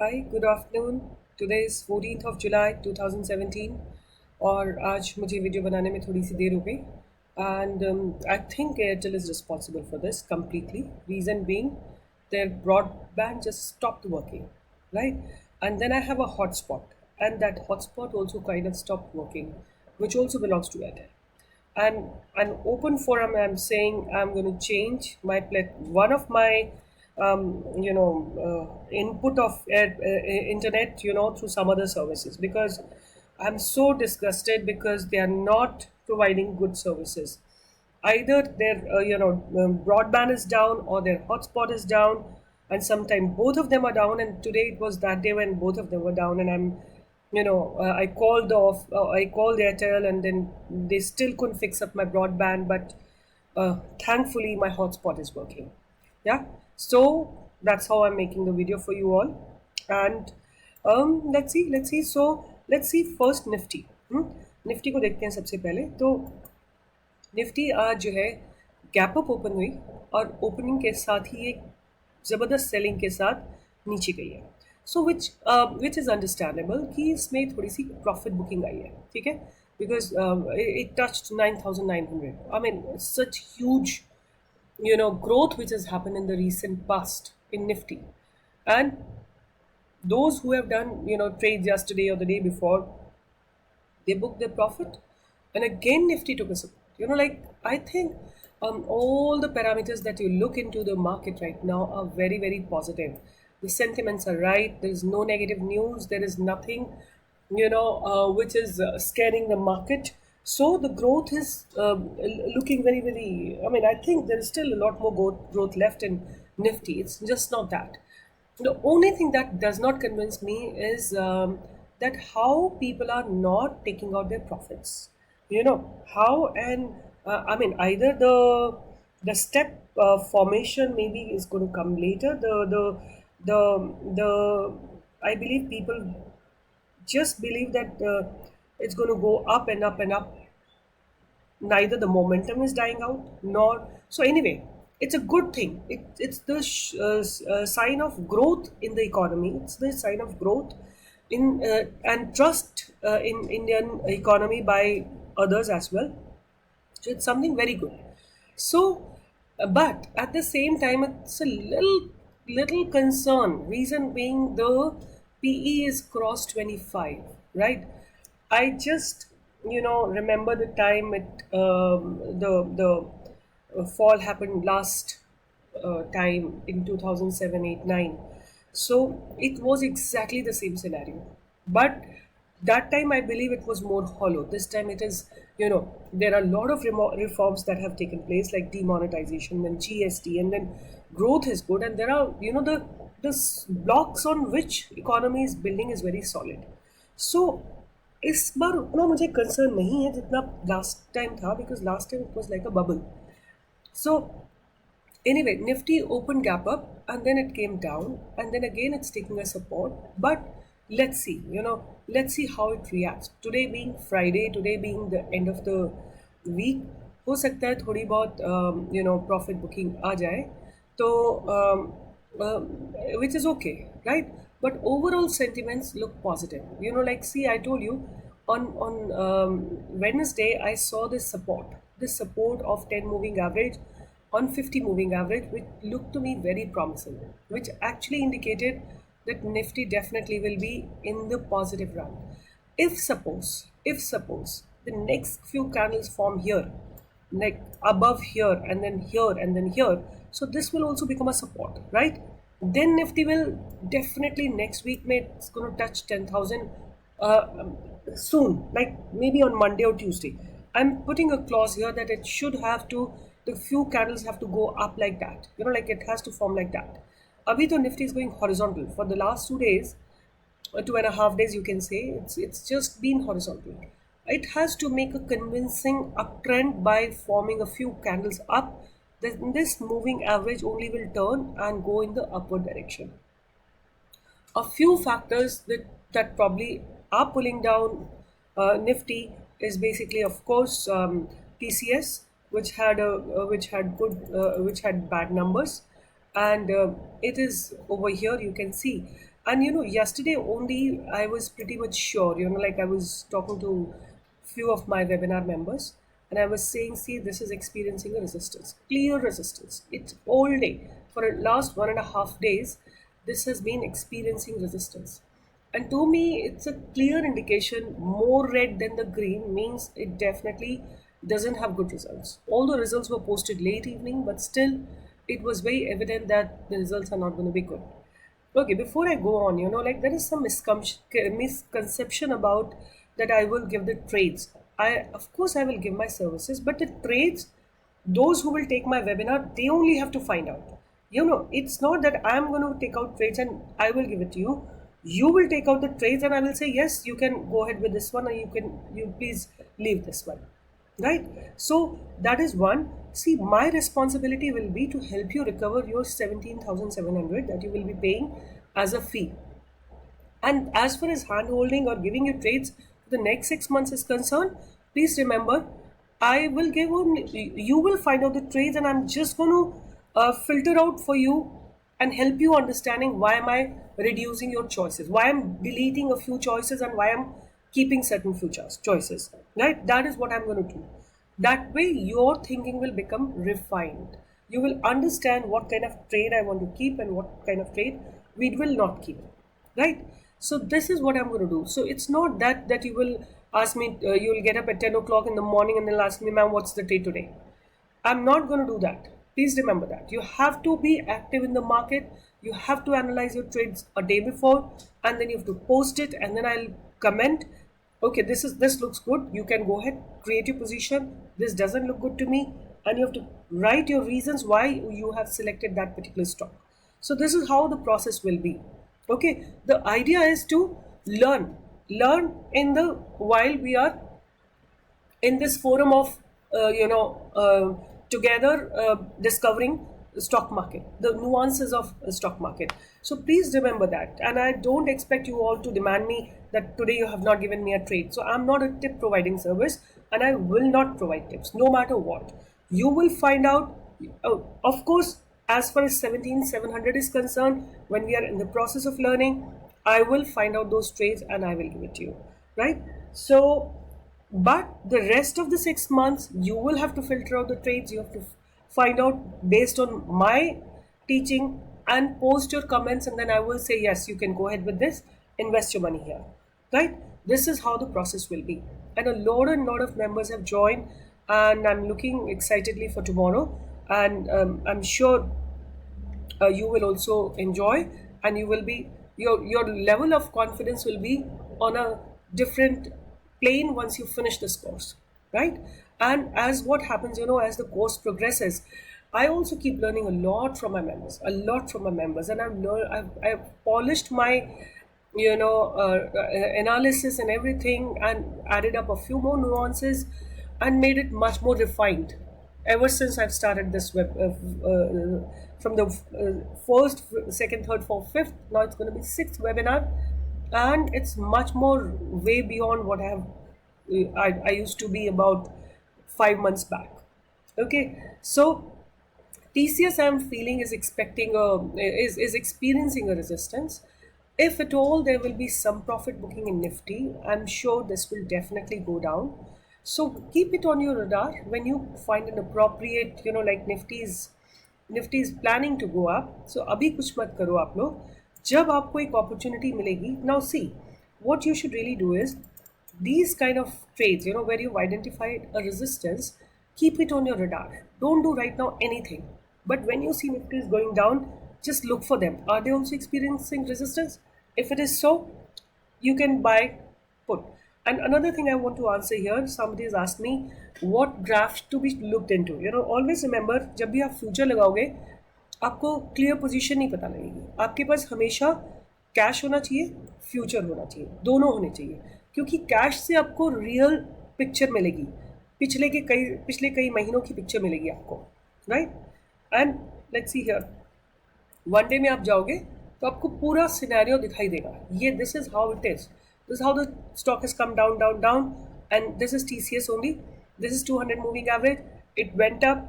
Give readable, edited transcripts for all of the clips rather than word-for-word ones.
Hi, good afternoon. Today is 14th of July 2017 और आज मुझे वीडियो बनाने में थोड़ी सी देर हो गई and I think Airtel is responsible for this completely. Reason being, their broadband just stopped working, right? And then I have a hotspot, and that hotspot also kind of stopped working, which also belongs to Airtel. And an open forum, I'm saying I'm going to change my one of my input of internet, through some other services, because I'm so disgusted because they are not providing good services. Either their broadband is down or their hotspot is down, and sometimes both of them are down. And today it was that day when both of them were down, and I called I called Airtel, and then they still couldn't fix up my broadband, but thankfully my hotspot is working. Yeah, so that's how I'm making the video for you all. And let's see first Nifty. Nifty को देखते हैं सबसे पहले तो Nifty आज जो है gap up open हुई और ओपनिंग के साथ ही एक ज़बरदस्त सेलिंग के साथ नीचे गई है. सो विच इज़ अंडरस्टैंडेबल कि इसमें थोड़ी सी प्रॉफिट बुकिंग आई है. ठीक है, because it touched 9,900. I mean such huge growth which has happened in the recent past in Nifty. And those who have done trades yesterday or the day before, they booked their profit, and again Nifty took a support. Like, I think all the parameters that you look into the market right now are very, very positive. The sentiments are right. There is no negative news. There is nothing which is scaring the market. So the growth is looking very, very. I mean, I think there is still a lot more growth left in Nifty. It's just not that. The only thing that does not convince me is that how people are not taking out their profits. How, and I mean, either the step formation maybe is going to come later. The I believe people just believe that it's going to go up and up and up. Neither the momentum is dying out, nor so. Anyway, it's a good thing. It's the sign of growth in the economy. It's the sign of growth in and trust in Indian economy by others as well. So it's something very good. So, but at the same time, it's a little concern. Reason being, the PE is crossed 25, right? I just remember the time the fall happened last time in 2007, 8, 9. So it was exactly the same scenario. But that time I believe it was more hollow. This time it is, there are a lot of reforms that have taken place, like demonetization and GST, and then growth is good. And there are, the blocks on which economy is building is very solid. So इस बार उतना मुझे concern नहीं है जितना last time था, because last time it was like a bubble. So anyway, Nifty opened gap up and then it came down, and then again it's taking a support. But let's see, let's see how it reacts. Today being Friday, today being the end of the week, हो सकता है थोड़ी बहुत profit booking आ जाए, तो which is okay, right? But overall sentiments look positive. Like, see, I told you on Wednesday I saw this support of 10 moving average on 50 moving average, which looked to me very promising, which actually indicated that Nifty definitely will be in the positive run. If suppose the next few candles form here, like above here and then here and then here, so this will also become a support, right? Then Nifty will definitely next week, may it's going to touch 10,000 soon, like maybe on Monday or Tuesday. I'm putting a clause here that it should have to, the few candles have to go up like that, like it has to form like that. Abhi to Nifty is going horizontal for the last 2 days, 2.5 days, you can say. It's just been horizontal. It has to make a convincing uptrend by forming a few candles up. Then this moving average only will turn and go in the upward direction. A few factors that probably are pulling down Nifty is basically, of course, TCS, which had bad numbers, and it is over here. You can see And yesterday only I was pretty much sure, like I was talking to few of my webinar members and I was saying, see, this is experiencing a resistance, clear resistance. It's all day. For the last 1.5 days, this has been experiencing resistance. And to me, it's a clear indication more red than the green means it definitely doesn't have good results. All the results were posted late evening, but still, it was very evident that the results are not going to be good. Okay, before I go on, like there is some misconception about that I will give the trades. Of course, I will give my services, but the trades, those who will take my webinar, they only have to find out. It's not that I'm going to take out trades and I will give it to you. You will take out the trades and I will say, yes, you can go ahead with this one, or you please leave this one, right? So that is one. See, my responsibility will be to help you recover your 17,700 that you will be paying as a fee. And as far as hand holding or giving you trades for the next 6 months is concerned, please remember, I will give you will find out the trades, and I'm just going to filter out for you and help you understanding why am I reducing your choices, why I'm deleting a few choices, and why I'm keeping certain few choices. Right? That is what I'm going to do. That way, your thinking will become refined. You will understand what kind of trade I want to keep and what kind of trade we will not keep, right? So this is what I'm going to do. So it's not that you will ask me, you will get up at 10 o'clock in the morning and then ask me, ma'am, what's the trade today? I'm not going to do that. Please remember that. You have to be active in the market. You have to analyze your trades a day before, and then you have to post it, and then I'll comment. Okay, this looks good. You can go ahead, create your position. This doesn't look good to me, and you have to write your reasons why you have selected that particular stock. So this is how the process will be. Okay, the idea is to learn in the while we are in this forum of together discovering the stock market, the nuances of the stock market. So please remember that, and I don't expect you all to demand me that today you have not given me a trade. So I'm not a tip providing service, and I will not provide tips no matter what. You will find out. Of course, as far as 17700 is concerned, when we are in the process of learning, I will find out those trades and I will give it to you, right? So but the rest of the 6 months, you will have to filter out the trades. You have to find out based on my teaching and post your comments, and then I will say, yes, you can go ahead with this, invest your money here. Right? This is how the process will be. And a lot of members have joined, and I'm looking excitedly for tomorrow. And I'm sure you will also enjoy, and you will be your level of confidence will be on a different plane once you finish this course, right? And as what happens, as the course progresses, I also keep learning a lot from my members, and I've polished my analysis and everything, and added up a few more nuances and made it much more refined ever since I've started this web from the first, second, third, fourth, fifth. Now it's going to be sixth webinar, and it's much more way beyond what I used to be about 5 months back. Okay, so TCS I'm feeling is is experiencing a resistance. If at all there will be some profit booking in Nifty, I'm sure this will definitely go down. So keep it on your radar when you find an appropriate, like Nifty is planning to go up. So अभी कुछ मत करो आप लोग. जब आपको एक opportunity मिलेगी, now see, what you should really do is these kind of trades, where you've identified a resistance, keep it on your radar. Don't do right now anything. But when you see Nifty is going down, just look for them. Are they also experiencing resistance? If it is so, you can buy put. And another thing I want to answer here, somebody has asked me what graphs to be looked into. Always remember, जब भी आप future लगाओगे, आपको clear position नहीं पता लगेगी. आपके पास हमेशा कैश होना चाहिए, फ्यूचर होना चाहिए, दोनों होने चाहिए, क्योंकि कैश से आपको रियल पिक्चर मिलेगी, पिछले कई महीनों की पिक्चर मिलेगी आपको, right? And let's see here, one day में आप जाओगे तो आपको पूरा सिनेरियो दिखाई देगा. ये this is how it is, this is how the stock has come down, and this is TCS only. This is 200 moving average. It went up,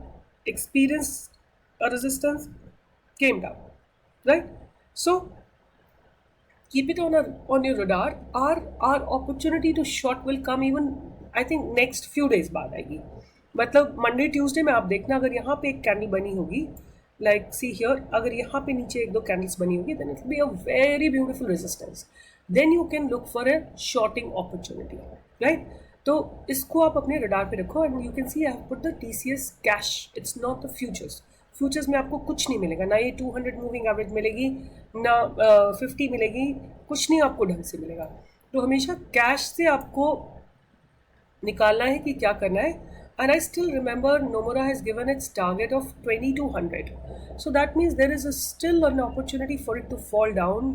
experienced a resistance, came down, right? So keep it on your radar. Our opportunity to short will come even, I think, next few days बाद आएगी. मतलब Monday Tuesday में आप देखना, अगर यहाँ पे एक कैंडल बनी होगी, लाइक सी हियर, अगर यहाँ पे नीचे एक दो कैंडल्स बनी होगी, then it will be a very beautiful resistance. Then you can look for a shorting opportunity, right. तो इसको आप अपने रडार पे रखो. And you can see I have put the TCS cash. It's not the futures. Futures में आपको कुछ नहीं मिलेगा, ना ये 200 मूविंग एवरेज मिलेगी, ना 50 मिलेगी, कुछ नहीं आपको ढंग से मिलेगा. तो हमेशा कैश से आपको निकालना है कि क्या करना है. And I still remember Nomura has given its target of 2200. So that means there is still an opportunity for it to fall down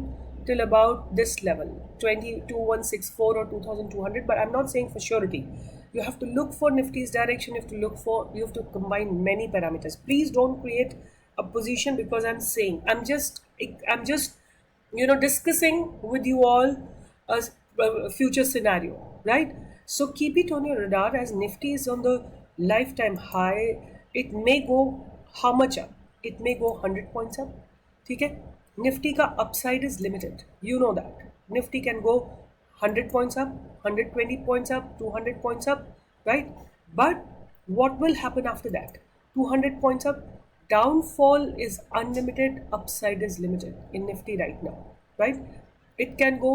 till about this level, 22164 or 2200. But I'm not saying for surety. You have to look for Nifty's direction. You have to combine many parameters. Please don't create a position because I'm saying. I'm just discussing with you all a future scenario, right? So keep it on your radar as Nifty is on the lifetime high. It may go how much up? It may go 100 points up. ठीक है? Nifty का upside is limited. You know that. Nifty can go 100 points up, 120 points up, 200 points up, right? But what will happen after that? 200 points up. Downfall is unlimited. Upside is limited in Nifty right now, right? It can go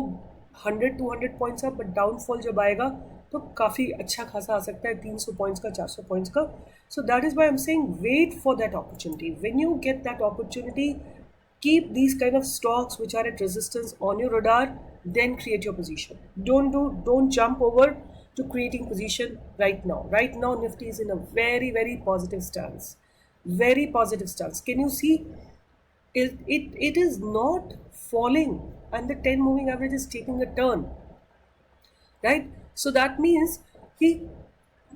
100-200 points up, but downfall जब आएगा तो काफ़ी अच्छा खासा आ सकता है 300 points का, 400 points का. So that is why I am saying wait for that opportunity. When you get that opportunity, keep these kind of stocks which are at resistance on your radar, then create your position. Don't jump over to creating position right now. Right now Nifty is in a very, very positive stance. Very positive stance. Can you see? It is not falling, and the 10 moving average is taking a turn, right? So that means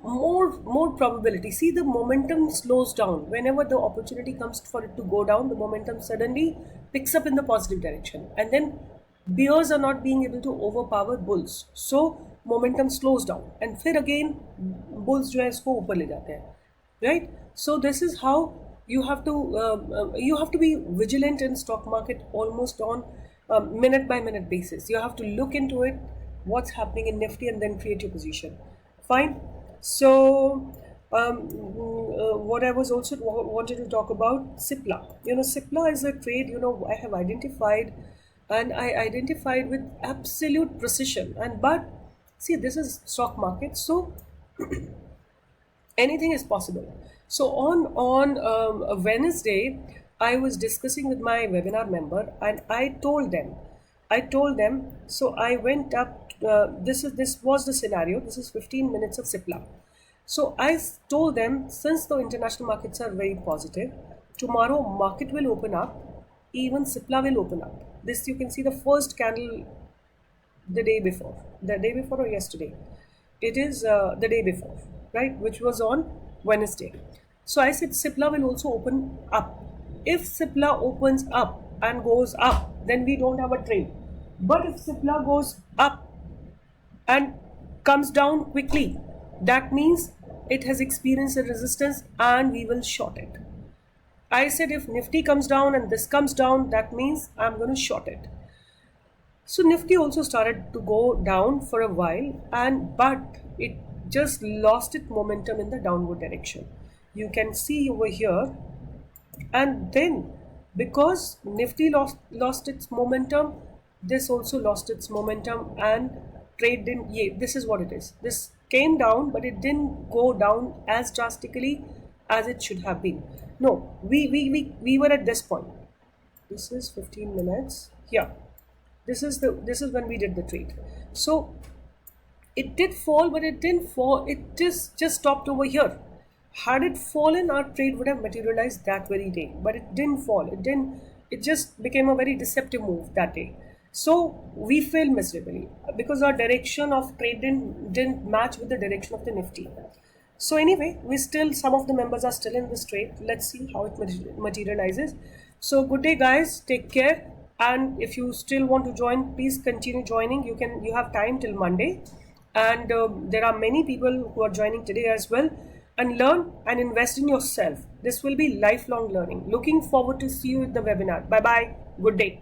more probability. See, the momentum slows down whenever the opportunity comes for it to go down. The momentum suddenly picks up in the positive direction, and then bears are not being able to overpower bulls, so momentum slows down, and फिर again bulls जो है इसको ऊपर ले जाते हैं, right? So this is how you have to be vigilant in stock market almost on minute by minute basis. You have to look into it, what's happening in Nifty, and then create your position. Fine. So what I was also wanted to talk about, Cipla. Cipla is a trade, I have identified, and I identified with absolute precision. But see, this is stock market, so anything is possible. So on Wednesday, I was discussing with my webinar member, and I told them. So I went up. This was the scenario. This is 15 minutes of Cipla. So I told them, since the international markets are very positive, tomorrow market will open up. Even Cipla will open up. This you can see the first candle the day before or yesterday. It is the day before, right? Which was on Wednesday. So I said Cipla will also open up. If Cipla opens up and goes up, then we don't have a trade. But if Cipla goes up and comes down quickly, that means it has experienced a resistance and we will short it. I said if Nifty comes down and this comes down, that means I'm going to short it. So Nifty also started to go down for a while, but it just lost its momentum in the downward direction. You can see over here, and then because Nifty lost its momentum, this also lost its momentum, and trade didn't. This is what it is. This came down, but it didn't go down as drastically as it should have been. No, we were at this point. This is 15 minutes. Yeah, this is when we did the trade. So it did fall, but it didn't fall. It just stopped over here. Had it fallen, our trade would have materialized that very day. But it didn't fall. It just became a very deceptive move that day. So we failed miserably because our direction of trade didn't match with the direction of the Nifty. So anyway, some of the members are still in this trade. Let's see how it materializes. So good day, guys. Take care. And if you still want to join, please continue joining. You have time till Monday. And there are many people who are joining today as well. And learn and invest in yourself. This will be lifelong learning. Looking forward to see you in the webinar. Bye-bye. Good day.